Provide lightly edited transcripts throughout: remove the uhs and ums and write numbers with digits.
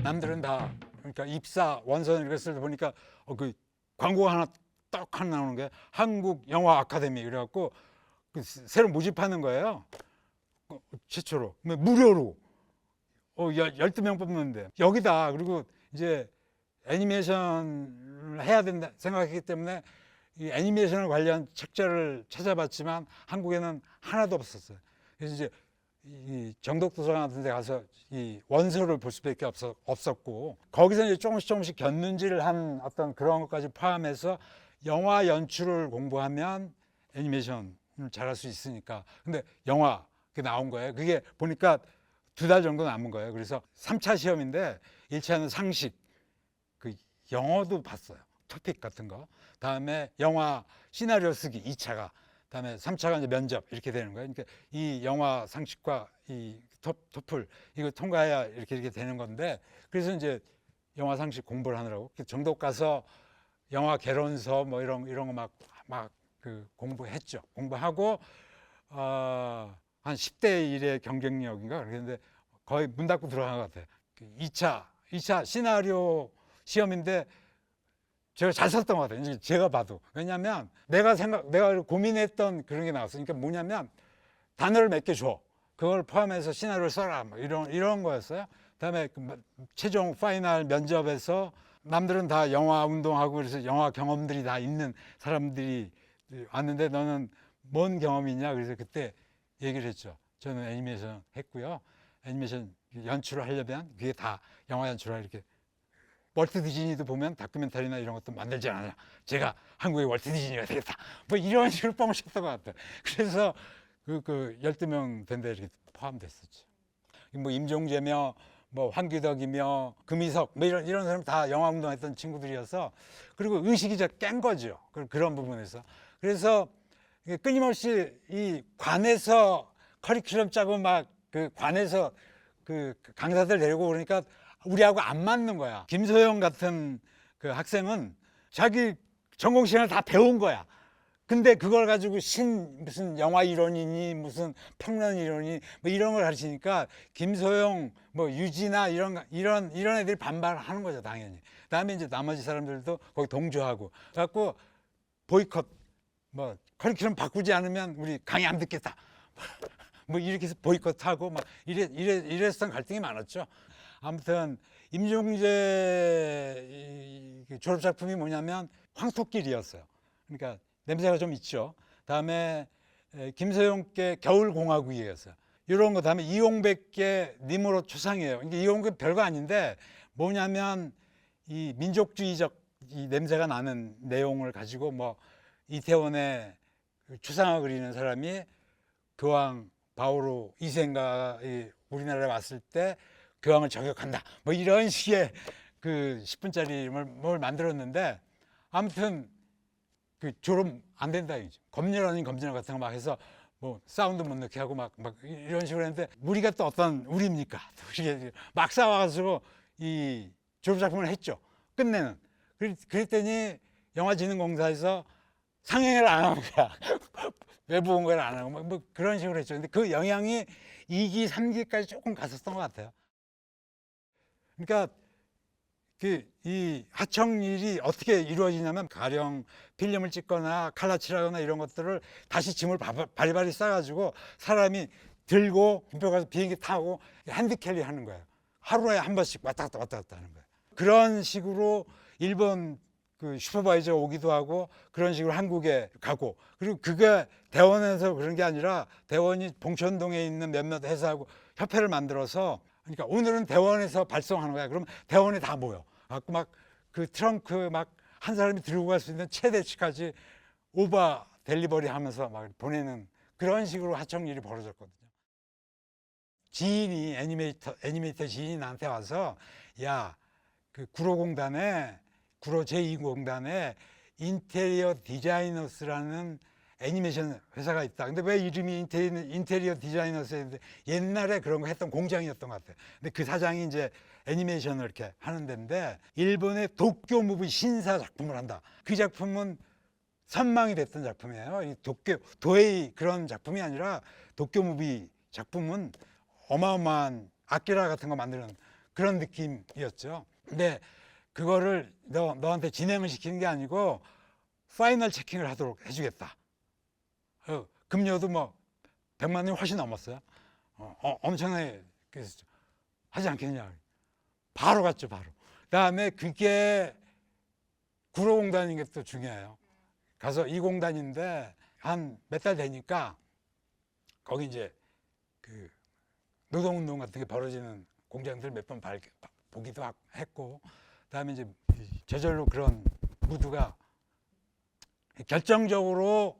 남들은 다 그러니까 입사 원서 이렇게 쓰다 보니까 그 광고가 하나 나오는 게 한국 영화 아카데미 그래갖고 그 새로 모집하는 거예요. 최초로 무료로 12명 뽑는데 여기다. 그리고 이제 애니메이션을 해야 된다 생각했기 때문에 이 애니메이션을 관련 책자를 찾아봤지만 한국에는 하나도 없었어요. 그래서 이제 이 정독도서관 같은 데 가서 이 원서를 볼 수밖에 없었고 거기서 이제 조금씩 견눈질을 한 어떤 그런 것까지 포함해서 영화 연출을 공부하면 애니메이션을 잘할 수 있으니까. 근데 영화 그게 나온 거예요. 그게 보니까 2달 정도 남은 거예요. 그래서 3차 시험인데 1차는 상식, 그 영어도 봤어요. 토픽 같은 거. 다음에 영화 시나리오 쓰기 2차가. 다음에 3차가 이제 면접 이렇게 되는 거예요. 그러니까 이 영화 상식과 이 토플 이거 통과해야 이렇게 되는 건데 그래서 이제 영화 상식 공부를 하느라고 정독 가서 영화 개론서 뭐 이런 거 막 그 공부했죠. 공부하고 한 10대 1의 경쟁력인가 그랬는데 거의 문 닫고 들어간 것 같아요. 2차 시나리오 시험인데 제가 잘 썼던 것 같아요. 제가 봐도. 왜냐하면 내가 고민했던 그런 게 나왔어요. 그러니까 뭐냐면 단어를 몇 개 줘. 그걸 포함해서 시나리오를 써라. 뭐 이런 거였어요. 그다음에 최종 파이널 면접에서 남들은 다 영화 운동하고 그래서 영화 경험들이 다 있는 사람들이 왔는데 너는 뭔 경험이 있냐? 그래서 그때 얘기를 했죠. 저는 애니메이션 했고요. 애니메이션 연출을 하려면 그게 다 영화 연출을 이렇게 월트 디즈니도 보면 다큐멘터리나 이런 것도 만들지 않아요. 제가 한국의 월트 디즈니가 되겠다. 뭐 이런 식으로 뻥을 쳤던 것 같아요. 그래서 그 12명 된 데 이렇게 포함됐었죠. 뭐 임종재며 뭐 황규덕이며 금희석 뭐 이런 사람 다 영화 운동했던 친구들이어서 그리고 의식이 깬 거죠. 그런 부분에서. 그래서 끊임없이 이 관에서 커리큘럼 짜고 막 그 관에서 그 강사들 데리고 그러니까 우리하고 안 맞는 거야. 김소영 같은 그 학생은 자기 전공 시간을 다 배운 거야. 근데 그걸 가지고 무슨 영화 이론이니 무슨 평론 이론이 뭐 이런 걸 가르치니까 김소영 뭐 유지나 이런 애들이 반발하는 거죠, 당연히. 그다음에 이제 나머지 사람들도 거기 동조하고 그래갖고 보이콧 뭐 커리큘럼 바꾸지 않으면 우리 강의 안 듣겠다. 뭐 이렇게 해서 보이콧하고 막 이랬던 갈등이 많았죠. 아무튼 임종재 졸업 작품이 뭐냐면 황토길이었어요. 그러니까 냄새가 좀 있죠. 다음에 김소영께 겨울공화국이었어요. 이런 거. 다음에 이용백께 니무롯 초상이에요. 그러니까 이용백 별거 아닌데 뭐냐면 이 민족주의적 이 냄새가 나는 내용을 가지고 뭐 이태원에 추상화 그리는 사람이 교황 바오로 2세가 우리나라에 왔을 때 교황을 저격한다. 뭐 이런 식의 그 10분짜리 뭘 만들었는데 아무튼 그 졸업 안 된다 이죠. 검열 아닌 검열 같은 거 막 해서 뭐 사운드 못 넣게 하고 막 이런 식으로 했는데 우리가 또 어떤 우리입니까? 막 싸워가지고 이 졸업 작품을 했죠. 끝내는. 그랬더니 영화진흥공사에서 상영을 안 하는 거야. 외부 공개를 안 하고 뭐 그런 식으로 했죠. 근데 그 영향이 2기, 3기까지 조금 갔었던 것 같아요. 그러니까 이 하청일이 어떻게 이루어지냐면 가령 필름을 찍거나 칼라칠하거나 이런 것들을 다시 짐을 바리바리 싸가지고 사람이 들고 김포 가서 비행기 타고 핸드캐리 하는 거예요. 하루에 한 번씩 왔다 갔다 하는 거예요. 그런 식으로 일본 그 슈퍼바이저가 오기도 하고 그런 식으로 한국에 가고 그리고 그게 대원에서 그런 게 아니라 대원이 봉천동에 있는 몇몇 회사하고 협회를 만들어서 그러니까 오늘은 대원에서 발송하는 거야. 그럼 대원에 다 모여. 갖고 막 그 트렁크 막 한 사람이 들고 갈 수 있는 최대치까지 오버 델리버리 하면서 막 보내는 그런 식으로 하청일이 벌어졌거든요. 지인이 애니메이터 지인이 나한테 와서 야, 그 구로공단에 구로 제2공단에 인테리어 디자이너스라는 애니메이션 회사가 있다. 근데 왜 이름이 인테리어 디자이너스인데 옛날에 그런 거 했던 공장이었던 것 같아요. 근데 그 사장이 이제 애니메이션을 이렇게 하는 데인데 일본의 도쿄 무비 신사 작품을 한다. 그 작품은 선망이 됐던 작품이에요. 이 도에이 그런 작품이 아니라 도쿄 무비 작품은 어마어마한 아키라 같은 거 만드는 그런 느낌이었죠. 근데 그거를 너한테 진행을 시키는 게 아니고 파이널 체킹을 하도록 해주겠다. 급료도 뭐 100만 원이 훨씬 넘었어요. 엄청나게 하지 않겠냐. 바로 갔죠, 바로. 그다음에 그게 구로공단인 게 또 중요해요. 가서 이 공단인데 한 몇 달 되니까 거기 이제 그 노동운동 같은 게 벌어지는 공장들 몇 번 보기도 했고, 그다음에 이제 저절로 그런 무드가 결정적으로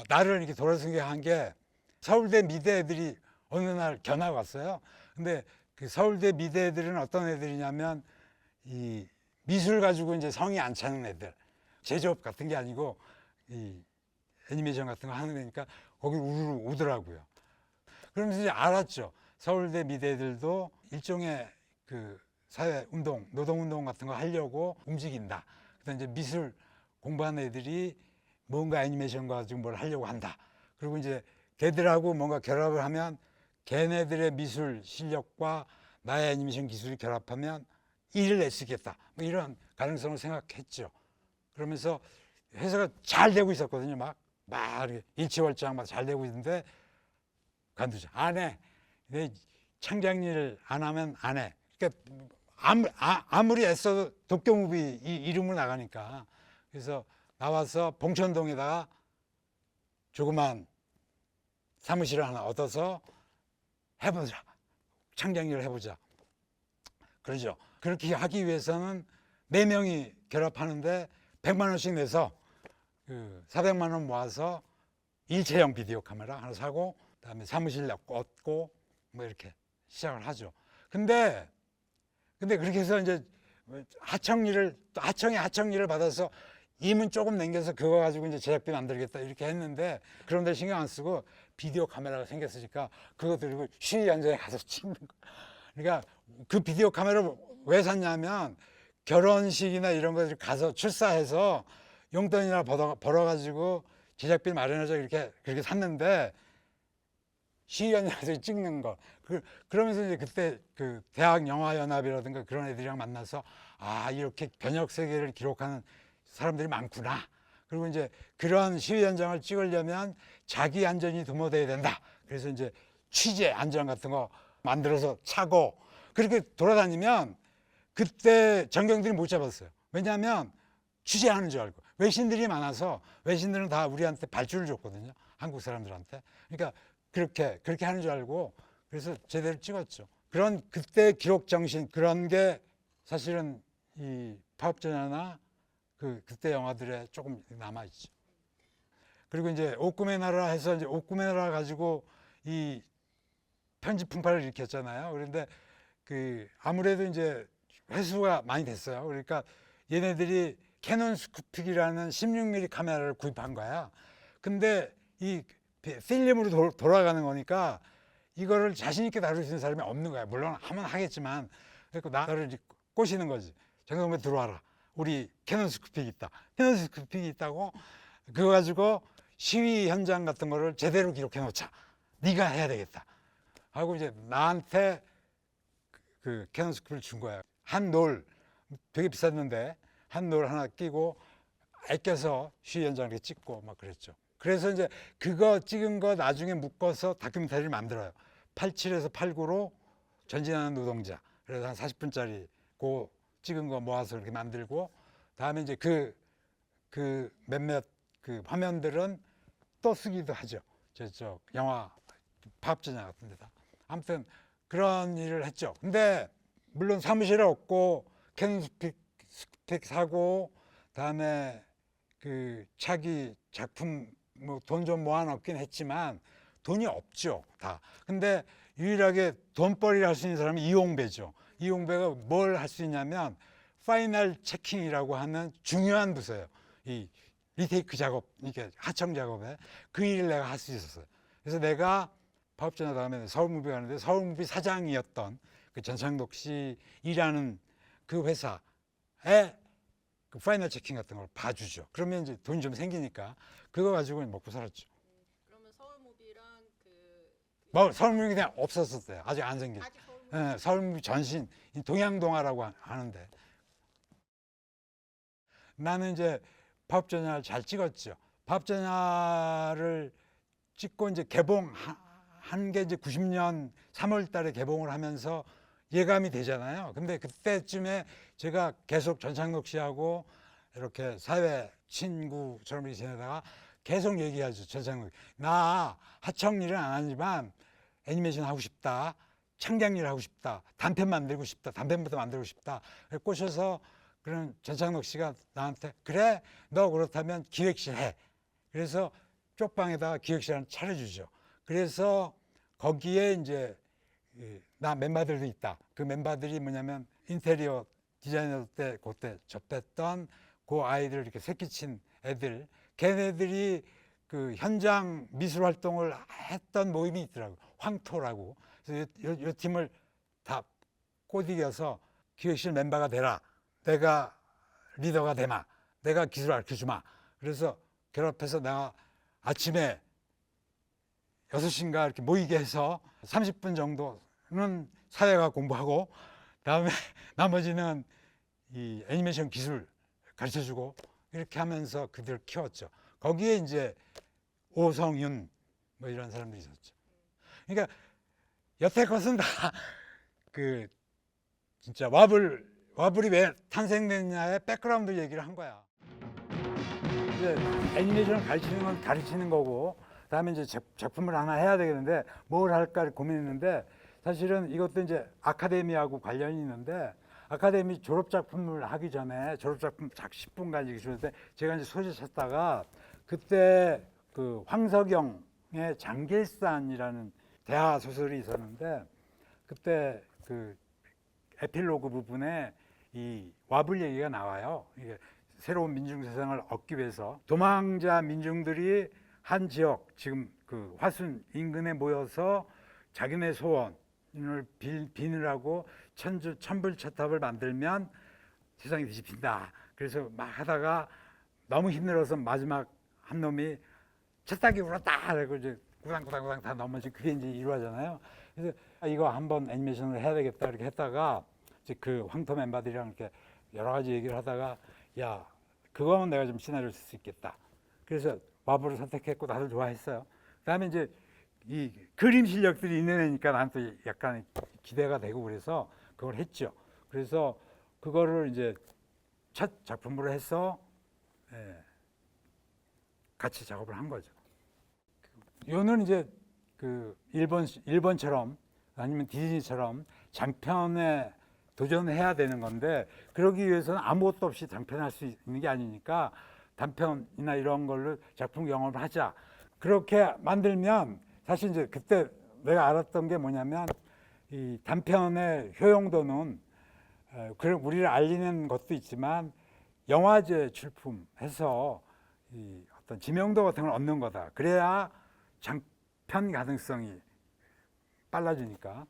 나를 이렇게 돌아서게 한 게 서울대 미대 애들이 어느 날 견학 왔어요. 근데 그 서울대 미대 애들은 어떤 애들이냐면 이 미술 가지고 이제 성이 안 차는 애들, 제조업 같은 게 아니고 이 애니메이션 같은 거 하는 애니까 거기 우르르 오더라고요. 그러면서 이제 알았죠. 서울대 미대 애들도 일종의 그 사회 운동, 노동 운동 같은 거 하려고 움직인다. 그다음 이제 미술 공부하는 애들이 뭔가 애니메이션 가지고 뭘 하려고 한다. 그리고 이제 걔들하고 뭔가 결합을 하면 걔네들의 미술 실력과 나의 애니메이션 기술이 결합하면 일을 낼 수 있겠다. 뭐 이런 가능성을 생각했죠. 그러면서 회사가 잘 되고 있었거든요. 막 일치월장 막 잘 되고 있는데 관두자. 안 해. 내 창작일 안 하면 안 해. 그러니까 아무리 애써도 도쿄무비 이 이름으로 나가니까. 그래서 나와서 봉천동에다가 조그만 사무실을 하나 얻어서 해보자. 창작일을 해보자. 그러죠. 그렇게 하기 위해서는 4명이 결합하는데 100만 원씩 내서 그 400만 원 모아서 일체형 비디오 카메라 하나 사고 그다음에 사무실 얻고 뭐 이렇게 시작을 하죠. 근데 그렇게 해서 이제 하청일을 받아서 임은 조금 남겨서 그거 가지고 이제 제작비 만들겠다 이렇게 했는데 그런데 신경 안 쓰고 비디오 카메라가 생겼으니까 그거 들고 시위 현장에 가서 찍는 거. 그러니까 그 비디오 카메라를 왜 샀냐면 결혼식이나 이런 거 가서 출사해서 용돈이나 벌어가지고 제작비 마련해서 그렇게 샀는데 시위 현장에서 찍는 거. 그러면서 이제 그때 그 대학 영화연합이라든가 그런 애들이랑 만나서 이렇게 변혁 세계를 기록하는 사람들이 많구나. 그리고 이제 그런 시위 현장을 찍으려면 자기 안전이 도모돼야 된다. 그래서 이제 취재 안전 같은 거 만들어서 차고 그렇게 돌아다니면 그때 전경들이 못 잡았어요. 왜냐하면 취재하는 줄 알고 외신들이 많아서 외신들은 다 우리한테 발주를 줬거든요. 한국 사람들한테. 그러니까 그렇게 하는 줄 알고 그래서 제대로 찍었죠. 그런 그때 기록 정신 그런 게 사실은 이 파업전야나 그때 영화들에 조금 남아있죠. 그리고 이제 옥금의 나라 해서 이제 옥금의 나라 가지고 이 편집 풍파를 일으켰잖아요. 그런데 아무래도 이제 회수가 많이 됐어요. 그러니까 얘네들이 캐논 스쿠픽이라는 16mm 카메라를 구입한 거야. 근데 이 필름으로 돌아가는 거니까 이거를 자신 있게 다룰 수 있는 사람이 없는 거야. 물론 하면 하겠지만 그래서 나를 꼬시는 거지. 정동배 들어와라. 우리 캐논 스쿠픽이 있다. 캐논 스쿠픽이 있다고 그거 가지고 시위 현장 같은 거를 제대로 기록해 놓자. 네가 해야 되겠다. 하고 이제 나한테 그 캐논 스쿠픽을 준 거야. 한 롤 되게 비쌌는데 한 롤 하나 끼고 아껴서 시위 현장을 찍고 막 그랬죠. 그래서 이제 그거 찍은 거 나중에 묶어서 다큐멘터리를 만들어요. 87에서 89로 전진하는 노동자. 그래서 한 40분짜리 그 찍은 거 모아서 이렇게 만들고 다음에 이제 그 몇몇 그 화면들은 또 쓰기도 하죠. 저 영화 파업전야 같은 데다. 아무튼 그런 일을 했죠. 근데 물론 사무실에 없고 캐논 스펙 사고 다음에 그 차기 작품 뭐 돈 좀 모아놓긴 했지만 돈이 없죠 다. 근데 유일하게 돈벌이를 할 수 있는 사람이 이용배죠. 이용배가 뭘 할 수 있냐면 파이널 체킹이라고 하는 중요한 부서예요. 이 리테이크 작업, 이게 하청 작업에 그 일을 내가 할 수 있었어요. 그래서 내가 파업전야 다음에 서울무비 가는데 서울무비 사장이었던 그 전창록 씨 일하는 그 회사에 그 파이널 체킹 같은 걸 봐주죠. 그러면 이제 돈이 좀 생기니까 그거 가지고 먹고 살았죠. 그러면 서울무비랑 뭐 서울무비 그냥 없었었어요. 아직 안 생겼어요. 아직 서울무비 서울무비 전신, 이 동양동화라고 하는데 나는 이제 파업전야를 잘 찍었죠. 파업전야를 찍고 이제 개봉한 게 이제 90년 3월 달에 개봉을 하면서 예감이 되잖아요. 근데 그때쯤에 제가 계속 전창록 씨하고 이렇게 사회 친구처럼 이렇게 지내다가 계속 얘기하죠. 전창록, 나 하청 일은 안 하지만 애니메이션 하고 싶다. 창작 일 하고 싶다. 단편 만들고 싶다. 단편부터 만들고 싶다. 꼬셔서 그런 전창록 씨가 나한테, 그래, 너 그렇다면 기획실 해. 그래서 쪽방에다가 기획실 하나 차려주죠. 그래서 거기에 이제 나 멤버들도 있다. 그 멤버들이 뭐냐면 인테리어 디자이너 때 그때 접했던 그 아이들, 이렇게 새끼친 애들, 걔네들이 그 현장 미술 활동을 했던 모임이 있더라고. 황토라고. 그래서 이 팀을 다 꼬드겨서 기획실 멤버가 되라. 내가 리더가 되마. 내가 기술 가르쳐주마. 그래서 결합해서 내가 아침에 6시인가 이렇게 모이게 해서 30분 정도는 사회가 공부하고, 다음에 나머지는 이 애니메이션 기술 가르쳐주고, 이렇게 하면서 그들을 키웠죠. 거기에 이제 오성윤 뭐 이런 사람도 있었죠. 그러니까 여태껏은 다 그 진짜 와블이 왜 탄생됐냐의 백그라운드 얘기를 한 거야. 이제 애니메이션을 가르치는 건 가르치는 거고, 그다음에 이제 작품을 하나 해야 되겠는데 뭘 할까 고민했는데, 사실은 이것도 이제 아카데미하고 관련이 있는데, 아카데미 졸업 작품을 하기 전에 졸업 작품 작 10분간 얘기 주는데, 제가 이제 소재 찾다가 그때 그 황석영의 장길산이라는 대하 소설이 있었는데, 그때 그 에필로그 부분에 이 와불 얘기가 나와요. 이게 새로운 민중 세상을 얻기 위해서 도망자 민중들이 한 지역, 지금 그 화순 인근에 모여서 자기네 소원을 비느라고 천불차탑을 만들면 세상이 뒤집힌다. 그래서 막 하다가 너무 힘들어서 마지막 한 놈이 쳇딱이 울었다. 그리고 이제 구당구당 다 넘어지, 그게 이제 일화잖아요. 그래서 이거 한번 애니메이션을 해야 되겠다 이렇게 했다가 이제 그 황토 멤버들이랑 이렇게 여러 가지 얘기를 하다가, 야, 그거는 내가 좀 시나리오를 쓸 수 있겠다. 그래서 와불을 선택했고 다들 좋아했어요. 그다음에 이제 이 그림 실력들이 있는 애니까 난 또 약간 기대가 되고, 그래서 그걸 했죠. 그래서 그거를 이제 첫 작품으로 해서 같이 작업을 한 거죠. 요는 이제 그 일본처럼 아니면 디즈니처럼 장편에 도전해야 되는 건데, 그러기 위해서는 아무것도 없이 장편할 수 있는 게 아니니까 단편이나 이런 걸로 작품 영업을 하자. 그렇게 만들면, 사실 이제 그때 내가 알았던 게 뭐냐면, 이 단편의 효용도는 우리를 알리는 것도 있지만 영화제 출품해서 이 어떤 지명도 같은 걸 얻는 거다. 그래야 장편 가능성이 빨라지니까.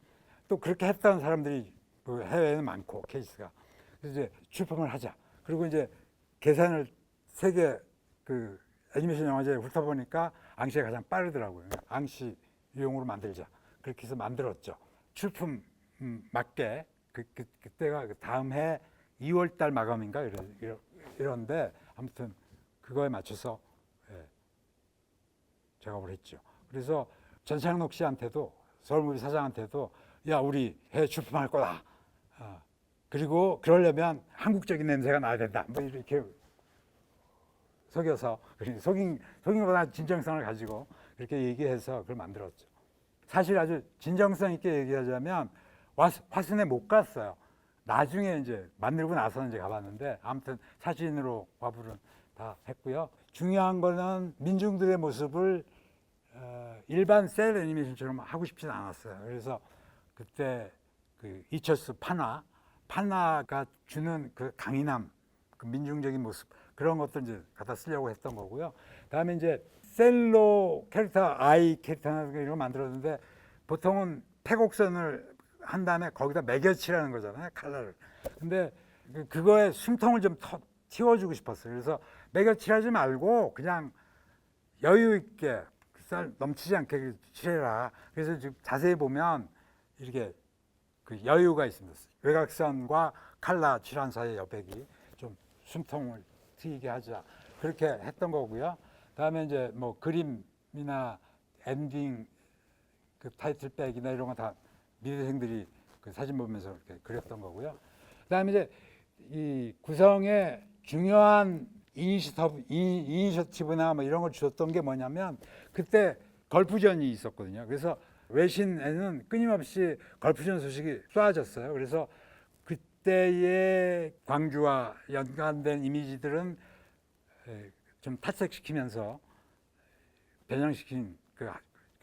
또 그렇게 했던 사람들이 그 해외에는 많고, 케이스가. 그래서 이제 출품을 하자. 그리고 이제 계산을 세계 그 애니메이션 영화제에 훑어보니까 앙시가 가장 빠르더라고요. 앙시 유용으로 만들자. 그렇게 해서 만들었죠. 출품 맞게. 그때가 다음 해 2월 달 마감인가 이런데, 아무튼 그거에 맞춰서 작업을 했죠. 그래서 전창록 씨한테도, 서울무비 사장한테도, 야, 우리 해외 출품할 거다. 그리고 그러려면 한국적인 냄새가 나야 된다. 뭐 이렇게 속여서, 속인 것보다 진정성을 가지고 그렇게 얘기해서 그걸 만들었죠. 사실 아주 진정성 있게 얘기하자면 화순에 못 갔어요. 나중에 이제 만들고 나서는 이제 가봤는데, 아무튼 사진으로 와불은 다 했고요. 중요한 거는 민중들의 모습을 일반 셀 애니메이션처럼 하고 싶지는 않았어요. 그래서 그때 그 이철수 판화가 주는 그 강인함, 그 민중적인 모습, 그런 것들 이제 갖다 쓰려고 했던 거고요. 그다음에 이제 셀로 캐릭터, 아이 캐릭터나 이런 거 만들었는데, 보통은 패곡선을 한 다음에 거기다 매겨칠하는 거잖아요, 컬러를. 근데 그거에 숨통을 좀 틔워주고 싶었어요. 그래서 매겨칠하지 말고 그냥 여유 있게 살 넘치지 않게 칠해라. 그래서 지금 자세히 보면 이렇게 그 여유가 있습니다. 외곽선과 칼라 칠한 사이의 여백이 좀 숨통을 트이게 하자 그렇게 했던 거고요. 다음에 이제 뭐 그림이나 엔딩 그 타이틀백이나 이런 거 다 미대생들이 그 사진 보면서 이렇게 그렸던 거고요. 그다음에 이제 이 구성에 중요한 이니셔티브나 뭐 이런 걸 주었던 게 뭐냐면 그때 걸프전이 있었거든요. 그래서 외신에는 끊임없이 걸프전 소식이 쏟아졌어요. 그래서 그때의 광주와 연관된 이미지들은 좀 탈색시키면서 변형시킨 그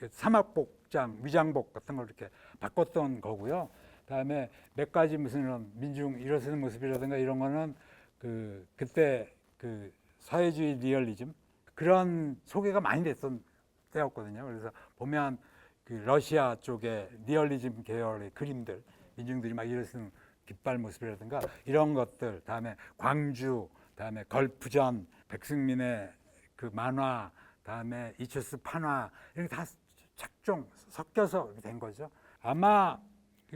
사막복장, 위장복 같은 걸 이렇게 바꿨던 거고요. 그다음에 몇 가지 무슨 이런 민중 일어서는 모습이라든가 이런 거는 그때 그 사회주의 리얼리즘 그런 소개가 많이 됐던 때였거든요. 그래서 보면 그 러시아 쪽의 리얼리즘 계열의 그림들, 민중들이 막 일어서는 깃발 모습이라든가 이런 것들, 다음에 광주, 다음에 걸프전, 백승민의 그 만화, 다음에 이철수 판화 이런 게 다 착종 섞여서 된 거죠. 아마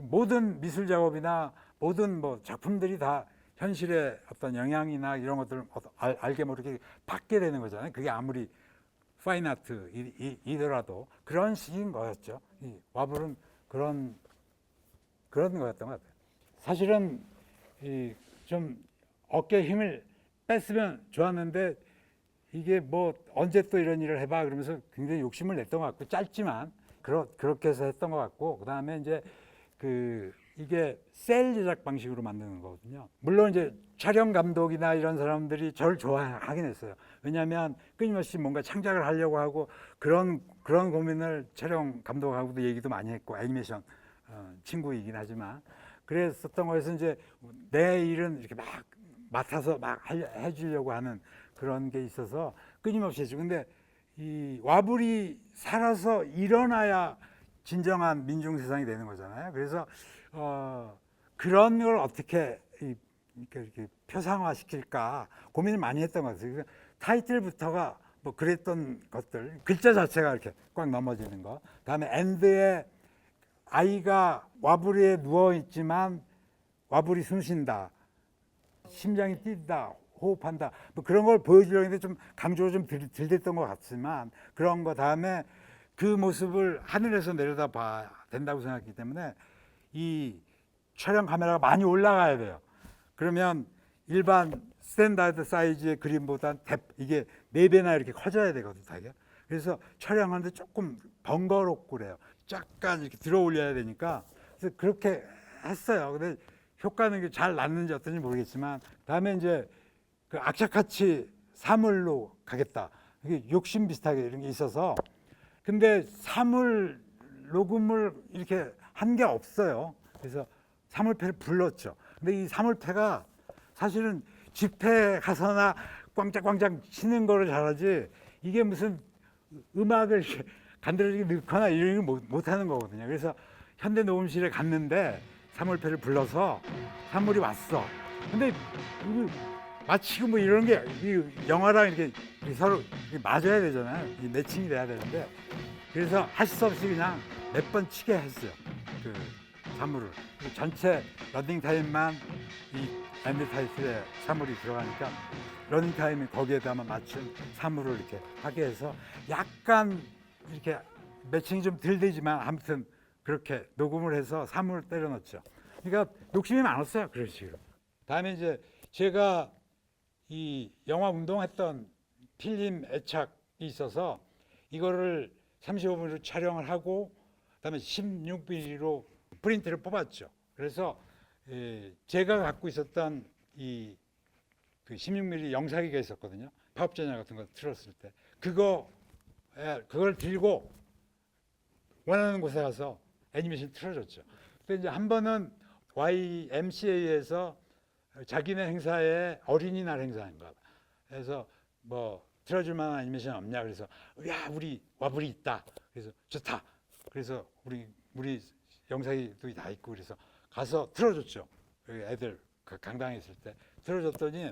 모든 미술 작업이나 모든 뭐 작품들이 다 현실의 어떤 영향이나 이런 것들을 알게 모르게 받게 되는 거잖아요. 그게 아무리 파인아트이더라도 그런 식인 거였죠. 이 와불은 그런 거였던 것 같아요. 사실은 좀 어깨에 힘을 뺐으면 좋았는데 이게 뭐 언제 또 이런 일을 해봐 그러면서 굉장히 욕심을 냈던 것 같고 짧지만 그렇게 해서 했던 것 같고 그다음에 이제 이게 셀 제작 방식으로 만드는 거거든요. 물론 이제 촬영 감독이나 이런 사람들이 저를 좋아하긴 했어요. 왜냐하면 끊임없이 뭔가 창작을 하려고 하고 그런 고민을 촬영 감독하고도 얘기도 많이 했고 애니메이션 친구이긴 하지만 그랬었던 거에서 이제 내 일은 이렇게 막 맡아서 막 해주려고 하는 그런 게 있어서 끊임없이 했죠. 근데 이 와불이 살아서 일어나야 진정한 민중 세상이 되는 거잖아요. 그래서 그런 걸 어떻게 이렇게 표상화 시킬까 고민을 많이 했던 것 같아요. 그래서 타이틀부터가 뭐 그랬던 것들, 글자 자체가 이렇게 꽉 넘어지는 거. 다음에 엔드에 아이가 와불이에 누워 있지만 와불이 숨쉰다, 심장이 뛴다, 호흡한다, 뭐 그런 걸 보여주려고 했는데 좀 강조가 좀 덜 됐던 것 같지만 그런 거 다음에 그 모습을 하늘에서 내려다 봐야 된다고 생각했기 때문에 이 촬영 카메라가 많이 올라가야 돼요. 그러면 일반 스탠다드 사이즈의 그림보다 이게 4배나 이렇게 커져야 되거든요. 그래서 촬영하는데 조금 번거롭고 그래요. 약간 이렇게 들어 올려야 되니까 그래서 그렇게 했어요. 근데 효과는 잘 났는지 어떤지 모르겠지만 다음에 이제 그 악착같이 사물로 가겠다. 이게 욕심 비슷하게 이런 게 있어서 근데 사물 녹음을 이렇게 한 게 없어요. 그래서 사물패를 불렀죠. 근데 이 사물패가 사실은 집회 가서나 꽝짝꽝짝 치는 거를 잘하지 이게 무슨 음악을 간드러지게 넣거나 이런 거 못 하는 거거든요. 그래서 현대 녹음실에 갔는데 사물패를 불러서 사물이 왔어. 근데 마치고 뭐 이런 게 영화랑 이렇게 서로 맞아야 되잖아요. 매칭이 돼야 되는데 그래서 할 수 없이 그냥 몇 번 치게 했어요. 그 사물을 전체 러닝 타임만 이 엔드 타이틀에 사물이 들어가니까 러닝 타임이 거기에다만 맞춘 사물을 이렇게 하게 해서 약간 이렇게 매칭이 좀 덜 되지만 아무튼 그렇게 녹음을 해서 사물을 때려 넣었죠. 그러니까 욕심이 많았어요. 그런 식으로. 다음에 이제 제가 이 영화 운동했던 필름 애착이 있어서 이거를 35mm로 촬영을 하고 그다음에 16mm로 프린트를 뽑았죠. 그래서 제가 갖고 있었던 이 그 16mm 영상기가 있었거든요. 파업전야 같은 거 틀었을 때 그걸 들고 원하는 곳에 가서 애니메이션 틀어줬죠. 근데 이제 한 번은 YMCA에서 자기네 행사에 어린이날 행사인가 봐. 그래서 뭐 틀어줄 만한 애니메이션 없냐 그래서 야 우리 와불이 있다. 그래서 좋다. 그래서 우리 영상이 다 있고 그래서 가서 틀어줬죠. 애들 강당에 있을 때 틀어줬더니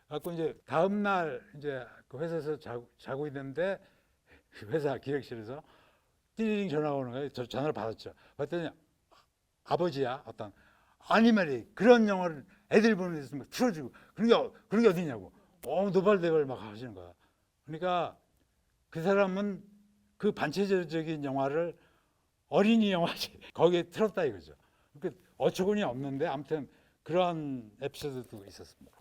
갖고 이제 다음 날 이제 그 회사에서 자고 있는데 회사 기획실에서 띠링 전화가 오는 거예요. 저 전화를 받았죠. 봤더니 아버지야 어떤 아니말이 그런 영화를 애들 보는 데서 막 틀어주고 그런 게 어디냐고 노발대발 막 하시는 거야. 그러니까 그 사람은 그 반체제적인 영화를 어린이 영화지 거기에 틀었다 이거죠. 그러니까 어처구니 없는데 아무튼 그런 에피소드도 있었습니다.